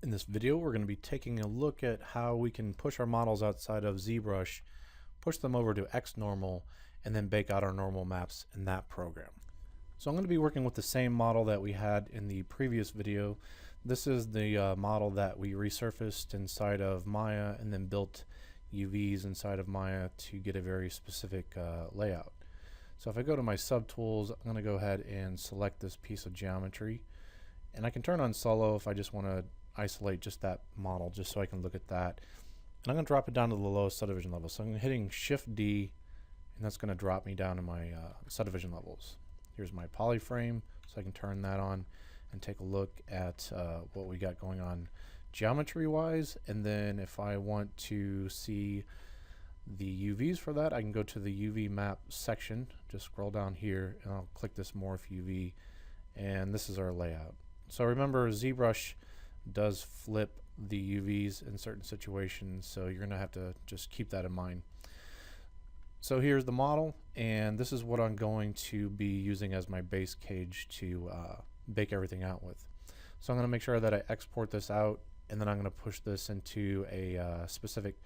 In this video, we're going to be taking a look at how we can push our models outside of ZBrush, push them over to XNormal, and then bake out our normal maps in that program. So I'm going to be working with the same model that we had in the previous video. This is the model that we resurfaced inside of Maya and then built UVs inside of Maya to get a very specific layout. So if I go to my subtools, I'm going to go ahead and select this piece of geometry. And I can turn on solo if I just want to isolate just that model, just so I can look at that. And I'm going to drop it down to the lowest subdivision level. So I'm hitting Shift D, and that's going to drop me down to my subdivision levels. Here's my polyframe, so I can turn that on and take a look at what we got going on geometry-wise. And then if I want to see the UVs for that, I can go to the UV map section, just scroll down here, and I'll click this Morph UV, and this is our layout. So remember, ZBrush does flip the UVs in certain situations, so you're going to have to just keep that in mind. So here's the model, and this is what I'm going to be using as my base cage to bake everything out with. So I'm going to make sure that I export this out, and then I'm going to push this into a specific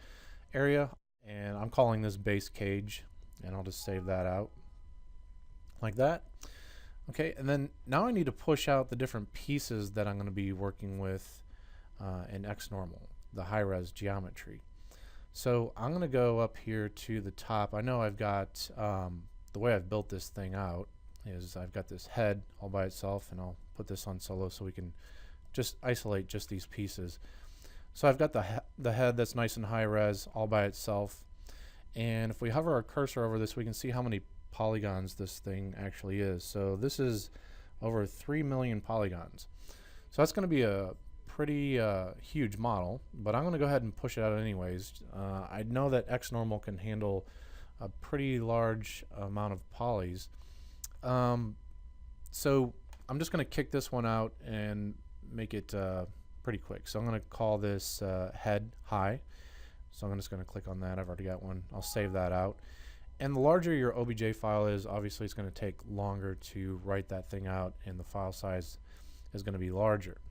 area, and I'm calling this base cage, and I'll just save that out like that. Okay, and then now I need to push out the different pieces that I'm going to be working with in XNormal, the high-res geometry. So I'm going to go up here to the top. I know I've got, the way I've built this thing out is I've got this head all by itself, and I'll put this on solo so we can just isolate just these pieces. So I've got the head that's nice and high-res all by itself, and if we hover our cursor over this, we can see how many polygons this thing actually is. So this is over 3 million polygons. So that's going to be a pretty huge model, but I'm going to go ahead and push it out anyways. I know that XNormal can handle a pretty large amount of polys. So I'm just going to kick this one out and make it pretty quick. So I'm going to call this head high. So I'm just going to click on that. I've already got one. I'll save that out. And the larger your OBJ file is, obviously it's going to take longer to write that thing out, and the file size is going to be larger.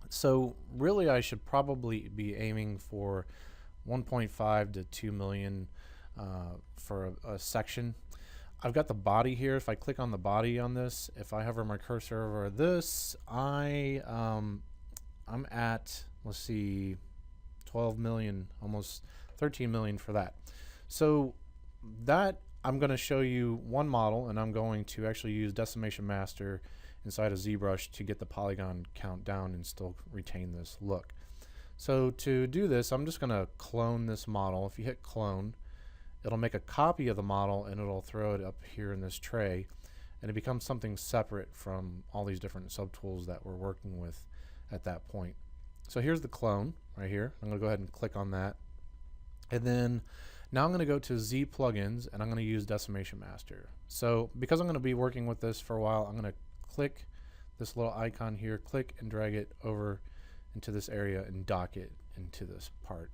So really I should probably be aiming for 1.5 to 2 million for a section. I've got the body here. If I click on the body on this, if I hover my cursor over this, I'm at, let's see, 12 million, almost 13 million for that. So that I'm going to show you one model, and I'm going to actually use Decimation Master inside of ZBrush to get the polygon count down and still retain this look. So to do this, I'm just going to clone this model. If you hit clone, it'll make a copy of the model and it'll throw it up here in this tray, and it becomes something separate from all these different subtools that we're working with at that point. So here's the clone right here. I'm going to go ahead and click on that, and then now I'm going to go to Z plugins, and I'm going to use Decimation Master. So because I'm going to be working with this for a while, I'm going to click this little icon here, click and drag it over into this area and dock it into this part.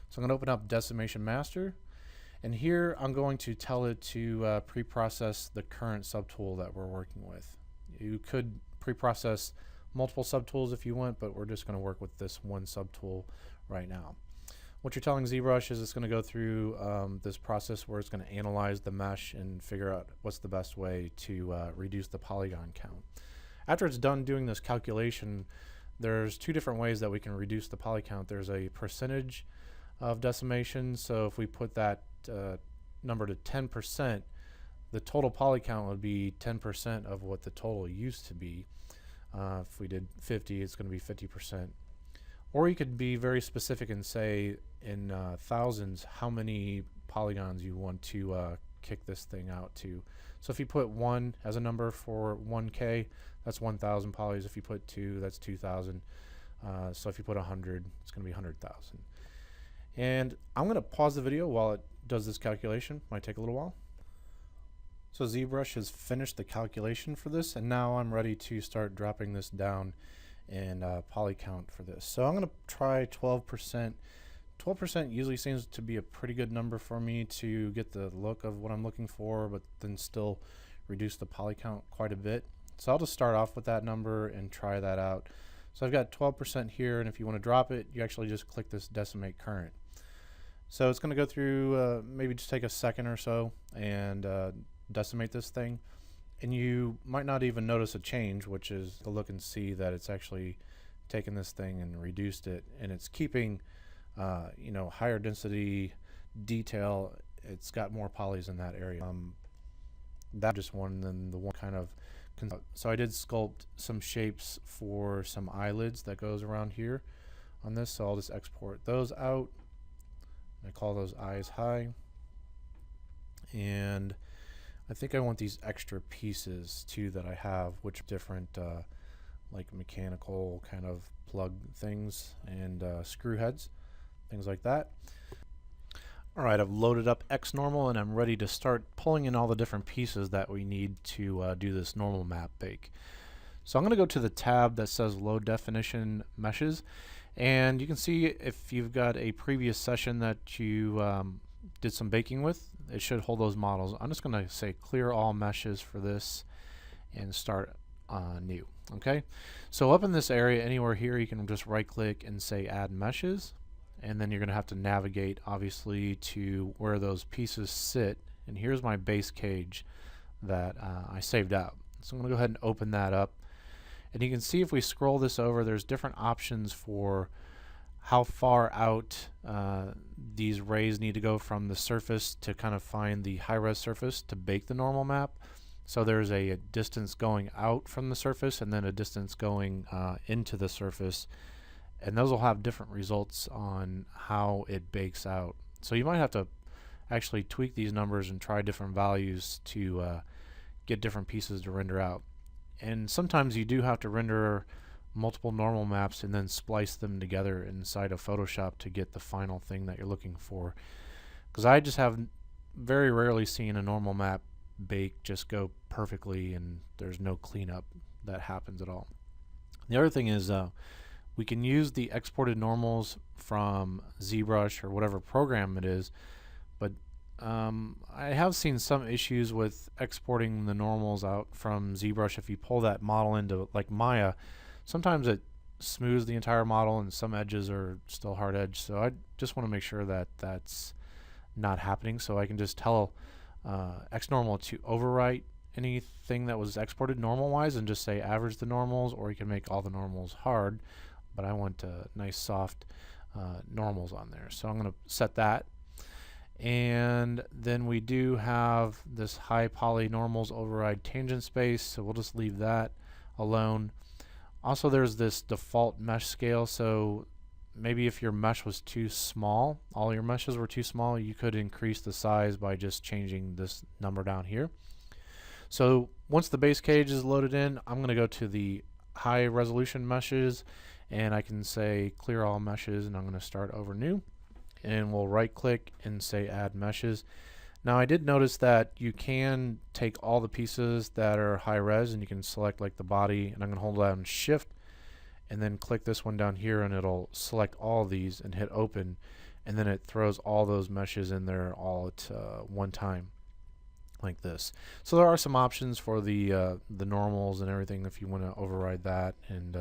So I'm going to open up Decimation Master, and here I'm going to tell it to pre-process the current subtool that we're working with. You could pre-process multiple subtools if you want, but we're just going to work with this one subtool right now. What you're telling ZBrush is it's going to go through this process where it's going to analyze the mesh and figure out what's the best way to reduce the polygon count. After it's done doing this calculation, there's two different ways that we can reduce the poly count. There's a percentage of decimation, so if we put that number to 10%, the total poly count would be 10% of what the total used to be. If we did 50, it's going to be 50%. Or you could be very specific and say in thousands how many polygons you want to kick this thing out to. So if you put 1 as a number for 1K, that's 1,000 polys. If you put 2, that's 2,000. So if you put 100, it's going to be 100,000. And I'm going to pause the video while it does this calculation. Might take a little while. So ZBrush has finished the calculation for this, and now I'm ready to start dropping this down and poly count for this. So I'm going to try 12%. 12% usually seems to be a pretty good number for me to get the look of what I'm looking for, but then still reduce the poly count quite a bit. So I'll just start off with that number and try that out. So I've got 12% here, and if you want to drop it, you actually just click this decimate current. So it's going to go through, maybe just take a second or so and decimate this thing. And you might not even notice a change, which is to look and see that it's actually taken this thing and reduced it, and it's keeping you know, higher density detail. It's got more polys in that area. That just one than the one kind of. So I did sculpt some shapes for some eyelids that goes around here on this, so I'll just export those out. I call those eyes high, and I think I want these extra pieces too that I have, which different like mechanical kind of plug things and screw heads, things like that. Alright, I've loaded up XNormal and I'm ready to start pulling in all the different pieces that we need to do this normal map bake. So I'm going to go to the tab that says Low Definition Meshes, and you can see if you've got a previous session that you did some baking with, it should hold those models. I'm just going to say clear all meshes for this and start new. Okay, so up in this area anywhere here you can just right click and say add meshes, and then you're going to have to navigate obviously to where those pieces sit, and here's my base cage that I saved out. So I'm going to go ahead and open that up, and you can see if we scroll this over, there's different options for how far out these rays need to go from the surface to kind of find the high-res surface to bake the normal map. So there's a distance going out from the surface and then a distance going into the surface, and those will have different results on how it bakes out. So you might have to actually tweak these numbers and try different values to get different pieces to render out. And sometimes you do have to render multiple normal maps and then splice them together inside of Photoshop to get the final thing that you're looking for. Because I just have very rarely seen a normal map bake just go perfectly and there's no cleanup that happens at all. The other thing is we can use the exported normals from ZBrush or whatever program it is, but I have seen some issues with exporting the normals out from ZBrush. If you pull that model into like Maya, sometimes it smooths the entire model and some edges are still hard edged, so I just want to make sure that that's not happening. So I can just tell XNormal to overwrite anything that was exported normal wise and just say average the normals, or you can make all the normals hard, but I want nice soft normals on there. So I'm going to set that, and then we do have this high poly normals override tangent space, so we'll just leave that alone. Also there's this default mesh scale, so maybe if your mesh was too small, all your meshes were too small, you could increase the size by just changing this number down here. So once the base cage is loaded in, I'm going to go to the high resolution meshes, and I can say clear all meshes, and I'm going to start over new, and we'll right click and say add meshes. Now I did notice that you can take all the pieces that are high res and you can select like the body, and I'm going to hold down shift and then click this one down here, and it'll select all of these and hit open, and then it throws all those meshes in there all at one time like this. So there are some options for the normals and everything if you want to override that and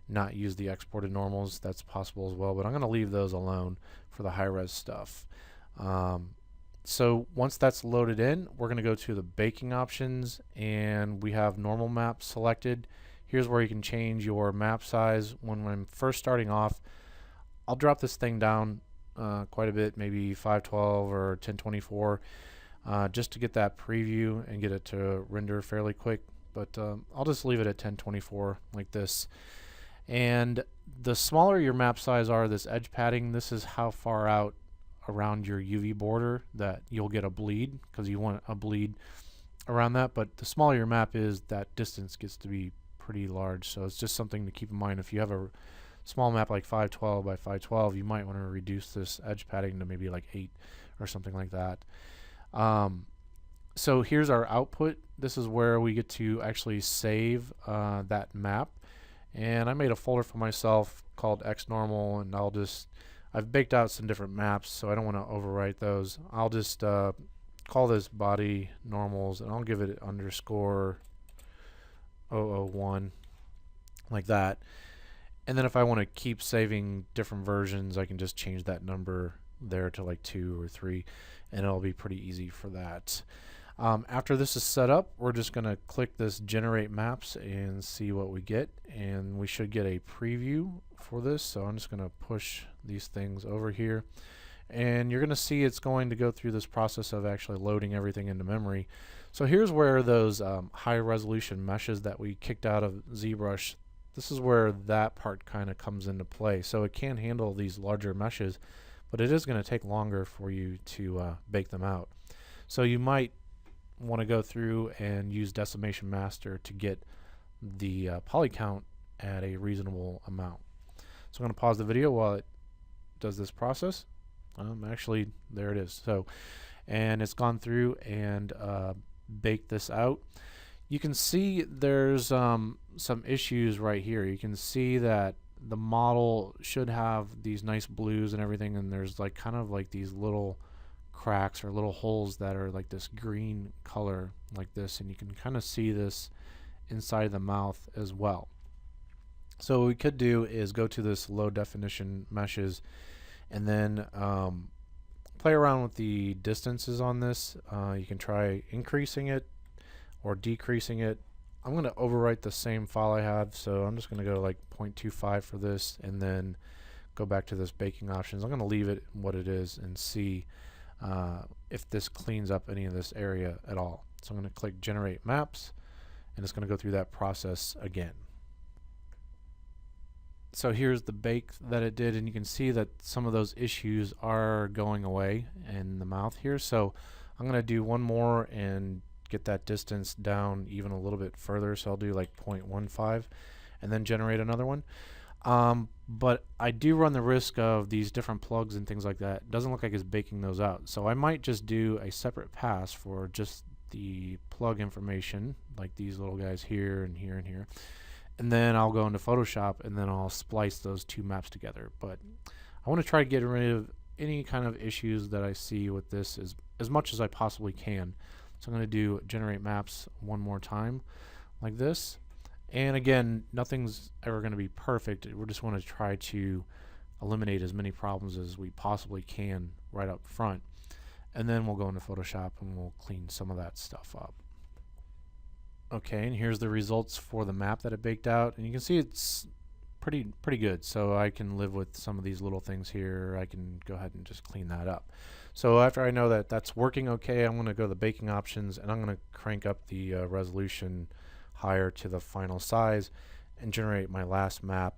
not use the exported normals. That's possible as well, but I'm going to leave those alone for the high res stuff. So once that's loaded in, we're going to go to the baking options, and we have normal map selected. Here's where you can change your map size. When I'm first starting off, I'll drop this thing down quite a bit, maybe 512 or 1024, just to get that preview and get it to render fairly quick. But I'll just leave it at 1024 like this. And the smaller your map size are, this edge padding, this is how far out around your UV border that you'll get a bleed, because you want a bleed around that. But the smaller your map is, that distance gets to be pretty large, so it's just something to keep in mind. If you have a small map like 512 by 512, you might want to reduce this edge padding to maybe like 8 or something like that. So here's our output. This is where we get to actually save that map, and I made a folder for myself called XNormal, and I've baked out some different maps, so I don't want to overwrite those. I'll just call this body normals, and I'll give it _001 like that. And then if I want to keep saving different versions, I can just change that number there to like 2 or 3, and it'll be pretty easy for that. After this is set up, we're just going to click this generate maps and see what we get, and we should get a preview for this. So I'm just going to push these things over here, and you're going to see it's going to go through this process of actually loading everything into memory. So here's where those high resolution meshes that we kicked out of ZBrush, this is where that part kind of comes into play. So it can handle these larger meshes, but it is going to take longer for you to bake them out. So you might want to go through and use Decimation Master to get the poly count at a reasonable amount. So I'm going to pause the video while it does this process. Actually, there it is. So, and it's gone through and baked this out. You can see there's some issues right here. You can see that the model should have these nice blues and everything, and there's like kind of like these little cracks or little holes that are like this green color like this, and you can kind of see this inside the mouth as well. So what we could do is go to this low definition meshes and then play around with the distances on this. You can try increasing it or decreasing it. I'm going to overwrite the same file I have, so I'm just going to go like 0.25 for this and then go back to this baking options. I'm going to leave it what it is and see if this cleans up any of this area at all. So I'm going to click generate maps, and it's going to go through that process again. So here's the bake that it did, and you can see that some of those issues are going away in the mouth here. So I'm going to do one more and get that distance down even a little bit further. So I'll do like 0.15 and then generate another one. But I do run the risk of these different plugs and things like that. It doesn't look like it's baking those out. So I might just do a separate pass for just the plug information, like these little guys here and here and here. And then I'll go into Photoshop and then I'll splice those two maps together. But I want to try to get rid of any kind of issues that I see with this as much as I possibly can. So I'm going to do generate maps one more time like this. And again, nothing's ever going to be perfect. We just want to try to eliminate as many problems as we possibly can right up front. And then we'll go into Photoshop and we'll clean some of that stuff up. Okay, and here's the results for the map that it baked out. And you can see it's pretty good. So I can live with some of these little things here. I can go ahead and just clean that up. So after I know that that's working okay, I'm going to go to the baking options and I'm going to crank up the resolution higher to the final size and generate my last map.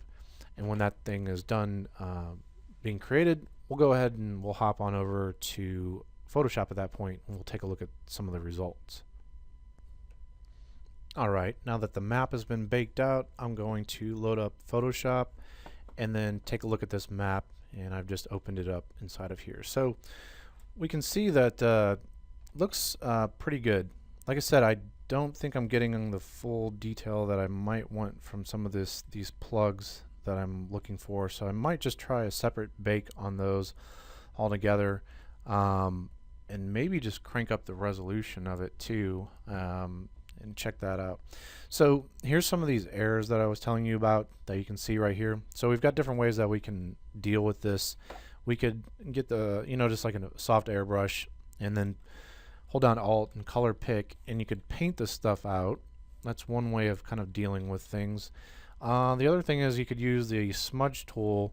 And when that thing is done being created, we'll go ahead and we'll hop on over to Photoshop at that point and we'll take a look at some of the results. Alright, now that the map has been baked out, I'm going to load up Photoshop and then take a look at this map, and I've just opened it up inside of here. So we can see that looks pretty good. Like I said, I don't think I'm getting the full detail that I might want from some of these plugs that I'm looking for, so I might just try a separate bake on those altogether, and maybe just crank up the resolution of it too, and check that out. So here's some of these errors that I was telling you about that you can see right here. So we've got different ways that we can deal with this. We could get the, just like a soft airbrush and then hold down Alt and color pick, and you could paint this stuff out. That's one way of kind of dealing with things. The other thing is you could use the Smudge Tool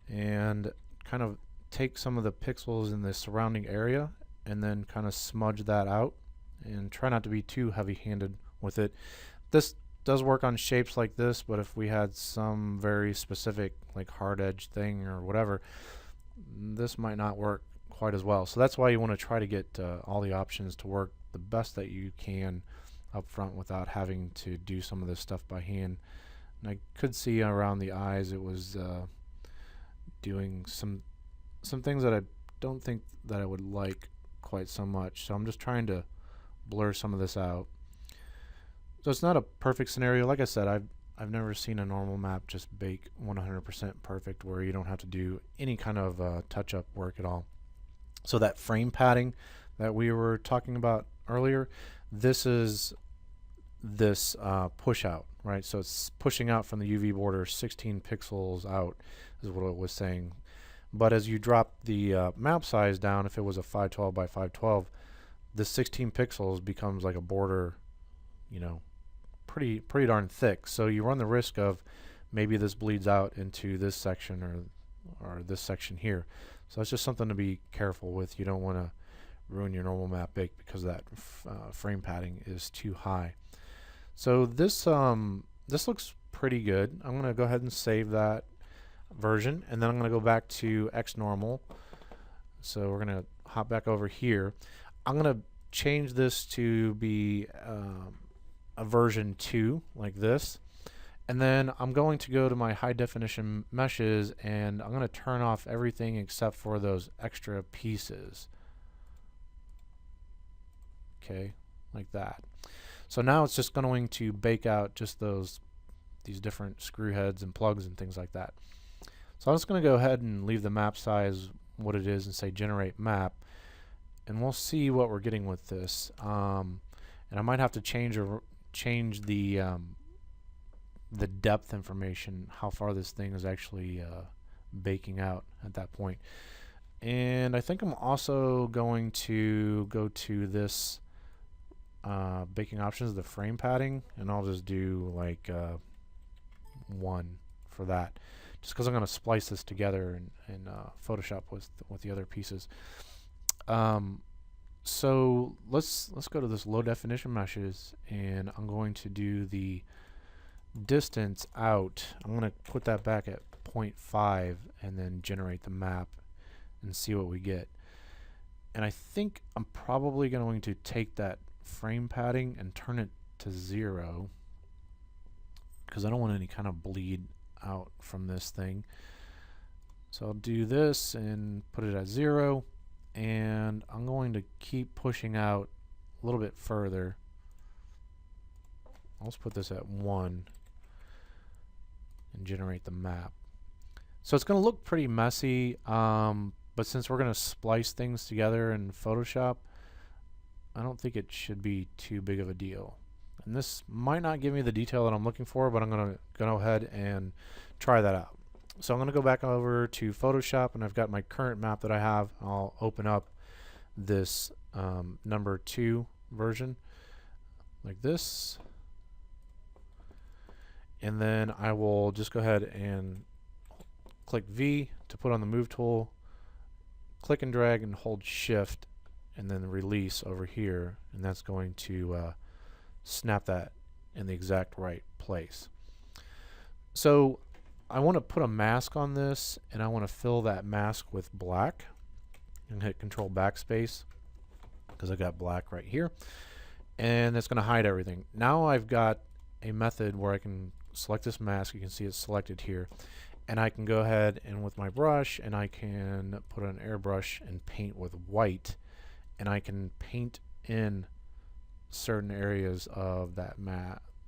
and kind of take some of the pixels in the surrounding area and then kind of smudge that out, and try not to be too heavy-handed with it. This does work on shapes like this, but if we had some very specific like hard edge thing or whatever, this might not work quite as well. So that's why you want to try to get all the options to work the best that you can up front without having to do some of this stuff by hand. And I could see around the eyes it was doing some things that I don't think that I would like quite so much. So I'm just trying to blur some of this out. So it's not a perfect scenario. Like I said, I've never seen a normal map just bake 100% perfect where you don't have to do any kind of touch-up work at all. So that frame padding that we were talking about earlier, this is this push out right? So it's pushing out from the UV border 16 pixels out is what it was saying. But as you drop the map size down, if it was a 512 by 512, the 16 pixels becomes like a border, you know, pretty darn thick. So you run the risk of maybe this bleeds out into this section or this section here. So it's just something to be careful with. You don't want to ruin your normal map bake because that frame padding is too high. So this looks pretty good. I'm going to go ahead and save that version, and then I'm going to go back to XNormal. So we're going to hop back over here. I'm going to change this to be a version 2 like this, and then I'm going to go to my high definition meshes, and I'm going to turn off everything except for those extra pieces. Okay, like that. So now it's just going to bake out just these different screw heads and plugs and things like that. So I'm just going to go ahead and leave the map size what it is and say generate map, and we'll see what we're getting with this. And I might have to change the depth information, how far this thing is actually baking out at that point. And I think I'm also going to go to this baking options, the frame padding, and I'll just do like 1 for that, just because I'm going to splice this together in Photoshop with the other pieces. So let's go to this low definition meshes, and I'm going to do the distance out. I'm going to put that back at 0.5 and then generate the map and see what we get. And I think I'm probably going to take that frame padding and turn it to 0 because I don't want any kind of bleed out from this thing. So I'll do this and put it at 0, and I'm going to keep pushing out a little bit further. Let's put this at 1 and generate the map. So it's going to look pretty messy, but since we're going to splice things together in Photoshop, I don't think it should be too big of a deal. And this might not give me the detail that I'm looking for, but I'm going to go ahead and try that out. So I'm going to go back over to Photoshop, and I've got my current map that I have. I'll open up this number 2 version like this, and then I will just go ahead and click V to put on the move tool, click and drag and hold shift, and then release over here, and that's going to snap that in the exact right place. So I want to put a mask on this, and I want to fill that mask with black, and hit Control Backspace because I got black right here, and that's going to hide everything. Now I've got a method where I can select this mask. You can see it's selected here, and I can go ahead and with my brush, and I can put an airbrush and paint with white, and I can paint in certain areas of that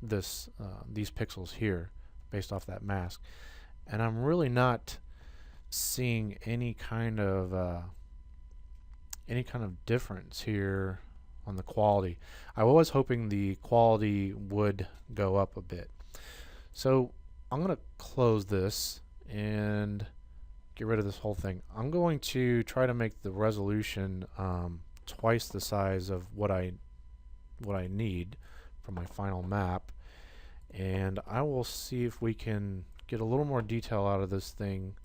these pixels here based off that mask. And I'm really not seeing any kind of difference here on the quality. I was hoping the quality would go up a bit. So I'm going to close this and get rid of this whole thing. I'm going to try to make the resolution twice the size of what I need for my final map, and I will see if we can get a little more detail out of this thing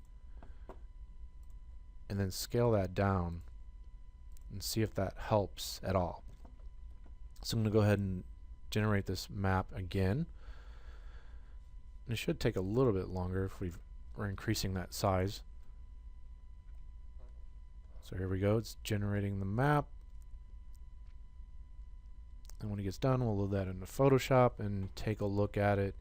and then scale that down and see if that helps at all. So I'm going to go ahead and generate this map again, and it should take a little bit longer if we're increasing that size. So here we go, it's generating the map, and when it gets done, we'll load that into Photoshop and take a look at it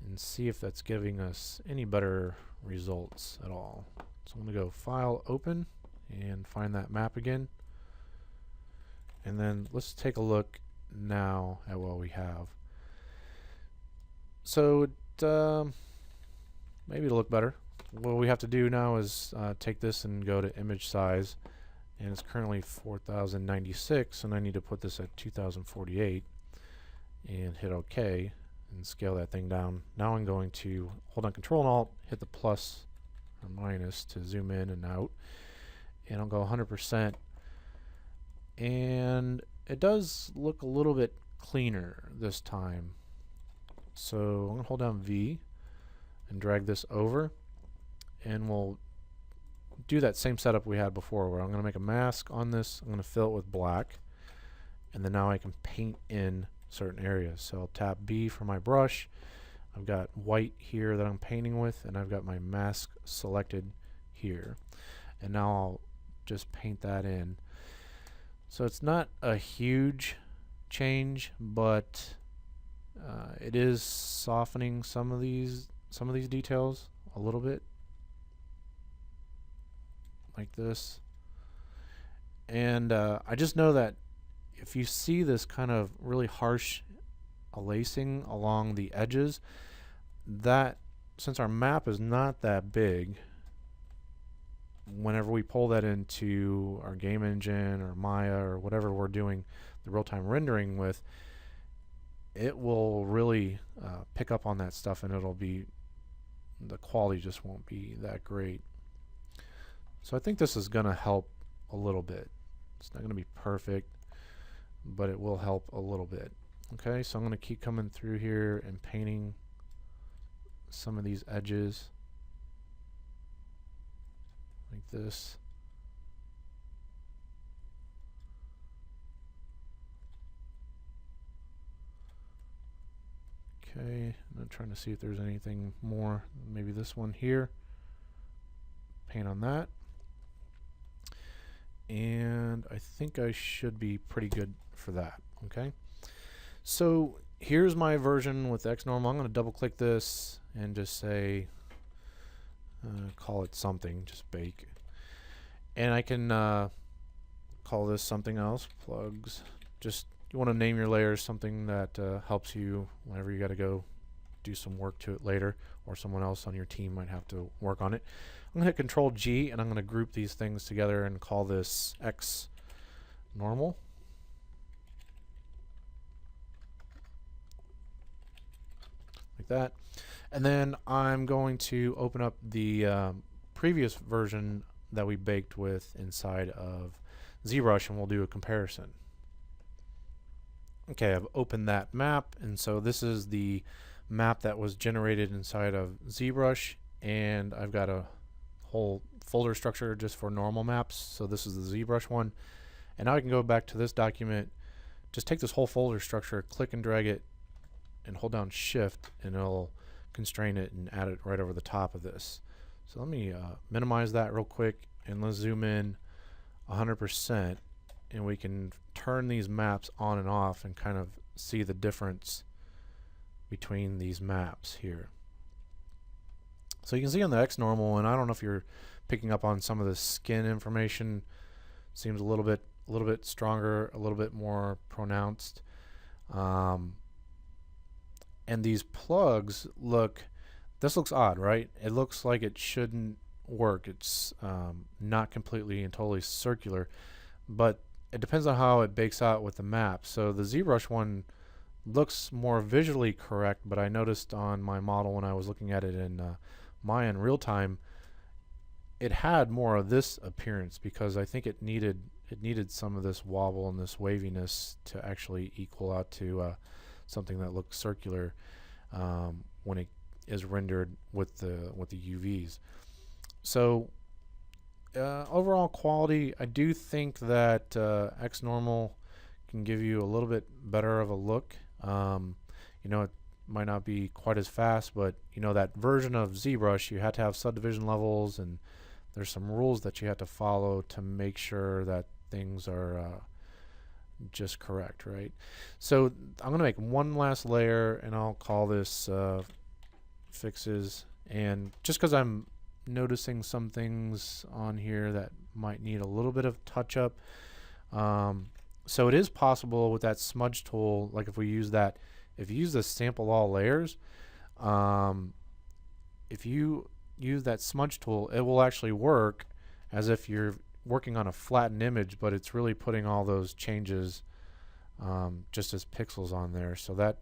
and see if that's giving us any better results at all. So I'm going to go File, Open, and find that map again, and then let's take a look now at what we have. So maybe it'll look better. What we have to do now is take this and go to image size, and it's currently 4096, and I need to put this at 2048 and hit OK, and scale that thing down. Now I'm going to hold on Control and Alt, hit the plus or minus to zoom in and out, and I'll go 100%, and it does look a little bit cleaner this time. So I'm going to hold down V and drag this over, and we'll do that same setup we had before, where I'm going to make a mask on this. I'm going to fill it with black, and then now I can paint in certain areas. So I'll tap B for my brush. I've got white here that I'm painting with, and I've got my mask selected here, and now I'll just paint that in. So it's not a huge change, but it is softening some of these details a little bit, like this. And I just know that if you see this kind of really harsh lacing along the edges, that since our map is not that big, whenever we pull that into our game engine or Maya or whatever we're doing the real-time rendering with, it will really pick up on that stuff, and the quality just won't be that great. So I think this is going to help a little bit. It's not going to be perfect, but it will help a little bit. Okay, so I'm going to keep coming through here and painting some of these edges like this. Okay, I'm trying to see if there's anything more. Maybe this one here. Paint on that. And I think I should be pretty good for that. Okay, so here's my version with XNormal. I'm going to double click this and just say, call it something, just bake. And I can call this something else, plugs. Just, you want to name your layers something that helps you whenever you got to go do some work to it later, or someone else on your team might have to work on it. I'm going to hit Control G, and I'm going to group these things together and call this XNormal. Like that. And then I'm going to open up the previous version that we baked with inside of ZBrush, and we'll do a comparison. Okay, I've opened that map, and so this is the map that was generated inside of ZBrush, and I've got a whole folder structure just for normal maps. So this is the ZBrush one, and now I can go back to this document, just take this whole folder structure, click and drag it, and hold down Shift, and it'll constrain it and add it right over the top of this. So let me minimize that real quick, and let's zoom in 100%, and we can turn these maps on and off and kind of see the difference between these maps here. So you can see on the XNormal, and I don't know if you're picking up on some of the skin information, seems a little bit stronger, a little bit more pronounced. And these plugs this looks odd, right? It looks like it shouldn't work. It's not completely and totally circular, but it depends on how it bakes out with the map. So the ZBrush one looks more visually correct, but I noticed on my model when I was looking at it in Maya in real time, it had more of this appearance, because I think it needed some of this wobble and this waviness to actually equal out to something that looks circular when it is rendered with the UVs. So overall quality, I do think that XNormal can give you a little bit better of a look. You know, it might not be quite as fast, but you know, that version of ZBrush, you had to have subdivision levels, and there's some rules that you have to follow to make sure that things are just correct, right? So I'm gonna make one last layer, and I'll call this fixes. And just because I'm noticing some things on here that might need a little bit of touch up, so it is possible with that smudge tool, like if we use that, if you use the sample all layers, if you use that smudge tool, it will actually work as if you're working on a flattened image, but it's really putting all those changes just as pixels on there. So that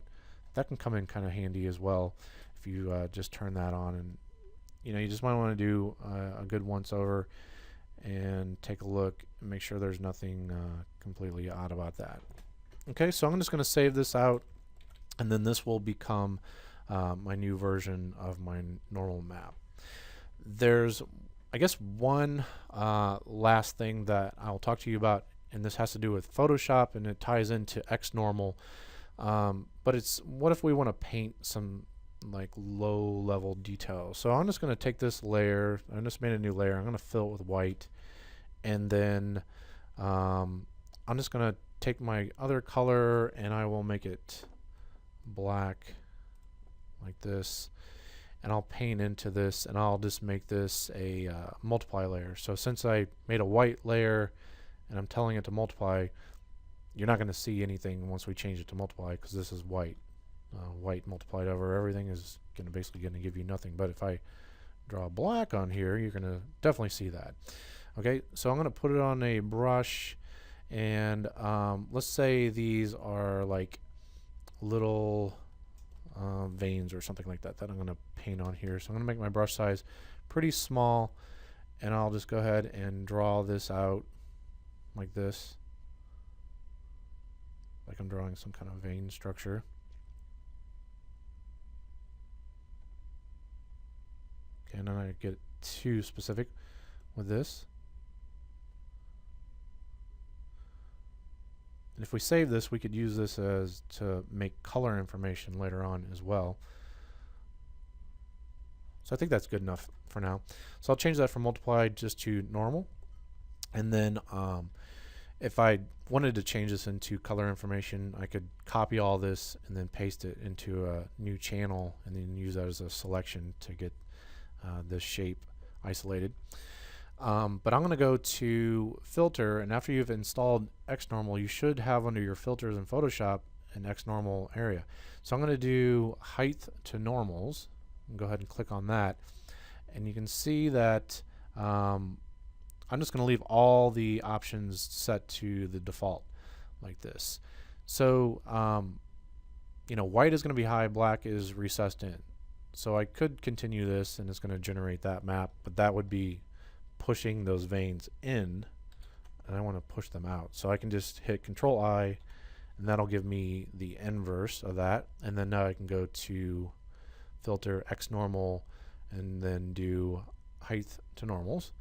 that can come in kind of handy as well if you just turn that on. And you just might want to do a good once over and take a look and make sure there's nothing completely odd about that. Okay, so I'm just going to save this out, and then this will become my new version of my normal map. There's, I guess, one last thing that I'll talk to you about, and this has to do with Photoshop, and it ties into XNormal. But it's, what if we want to paint some like low level details? So I'm just going to take this layer, I just made a new layer, I'm going to fill it with white, and then I'm just going to take my other color and I will make it black like this, and I'll paint into this, and I'll just make this a multiply layer. So since I made a white layer and I'm telling it to multiply, you're not going to see anything once we change it to multiply, because this is white. White multiplied over everything is basically going to give you nothing. But if I draw black on here, you're going to definitely see that. Okay, so I'm going to put it on a brush, and let's say these are like little veins or something like that I'm going to paint on here. So I'm going to make my brush size pretty small, and I'll just go ahead and draw this out like this, like I'm drawing some kind of vein structure. Okay, and then I get too specific with this. And if we save this, we could use this as to make color information later on as well. So I think that's good enough for now. So I'll change that from multiply just to normal. And then if I wanted to change this into color information, I could copy all this and then paste it into a new channel and then use that as a selection to get this shape isolated. But I'm going to go to filter, and after you've installed XNormal, you should have under your filters in Photoshop an XNormal area. So I'm going to do height to normals, and go ahead and click on that, and you can see that I'm just going to leave all the options set to the default like this. So white is going to be high, black is recessed in. So I could continue this and it's going to generate that map, but that would be pushing those veins in, and I want to push them out. So I can just hit Control I, and that'll give me the inverse of that. And then now I can go to filter XNormal and then do height to normals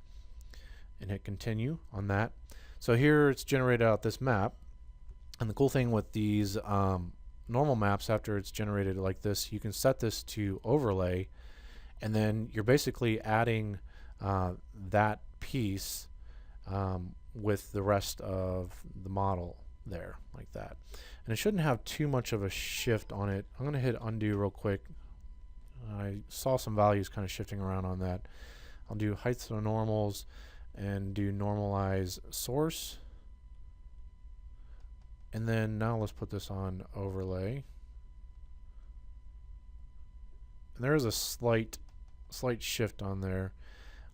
and hit continue on that. So here it's generated out this map, and the cool thing with these normal maps, after it's generated like this, you can set this to overlay, and then you're basically adding that piece with the rest of the model there like that. And it shouldn't have too much of a shift on it. I'm going to hit undo real quick. I saw some values kind of shifting around on that. I'll do height to normals and do normalize source. And then now let's put this on overlay. And there is a slight shift on there.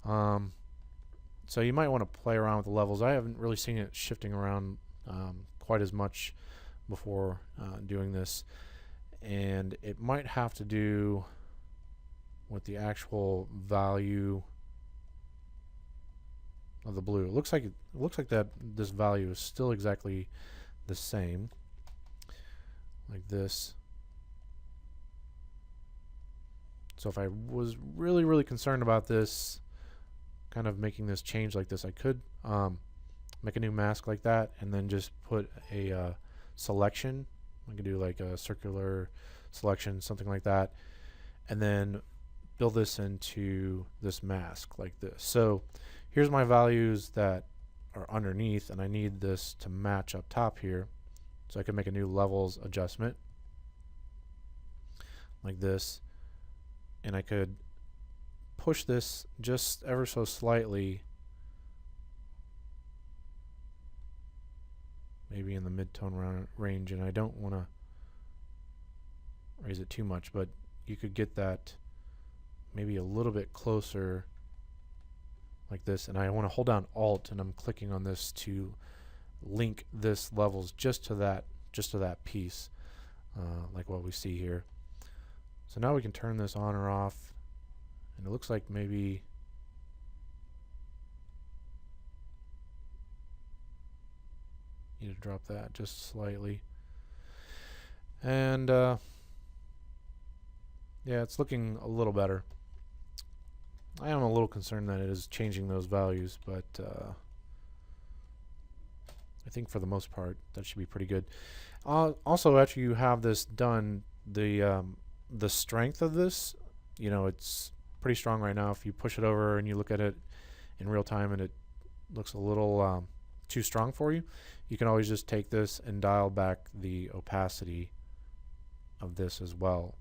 So you might want to play around with the levels. I haven't really seen it shifting around quite as much before doing this. And it might have to do with the actual value of the blue. It looks like that this value is still exactly the same, like this. So if I was really concerned about this, kind of making this change like this, I could make a new mask like that and then just put a selection. I could do like a circular selection, something like that, and then build this into this mask like this. So here's my values that are underneath, and I need this to match up top here. So I can make a new levels adjustment like this, and I could push this just ever so slightly, maybe in the mid-tone range, and I don't want to raise it too much, but you could get that maybe a little bit closer like this. And I want to hold down Alt, and I'm clicking on this to link this levels just to that piece like what we see here. So now we can turn this on or off, and it looks like maybe need to drop that just slightly. And yeah, it's looking a little better. I am a little concerned that it is changing those values, but I think for the most part that should be pretty good. Also, after you have this done, the strength of this, you know, it's pretty strong right now. If you push it over and you look at it in real time and it looks a little too strong for you, you can always just take this and dial back the opacity of this as well.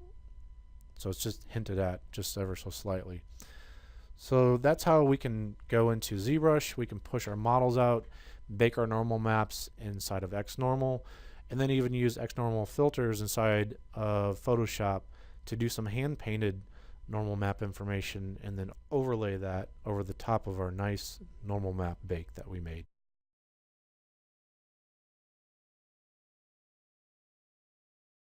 So it's just hinted at just ever so slightly. So that's how we can go into ZBrush. We can push our models out, bake our normal maps inside of XNormal, and then even use XNormal filters inside of Photoshop to do some hand-painted normal map information and then overlay that over the top of our nice normal map bake that we made.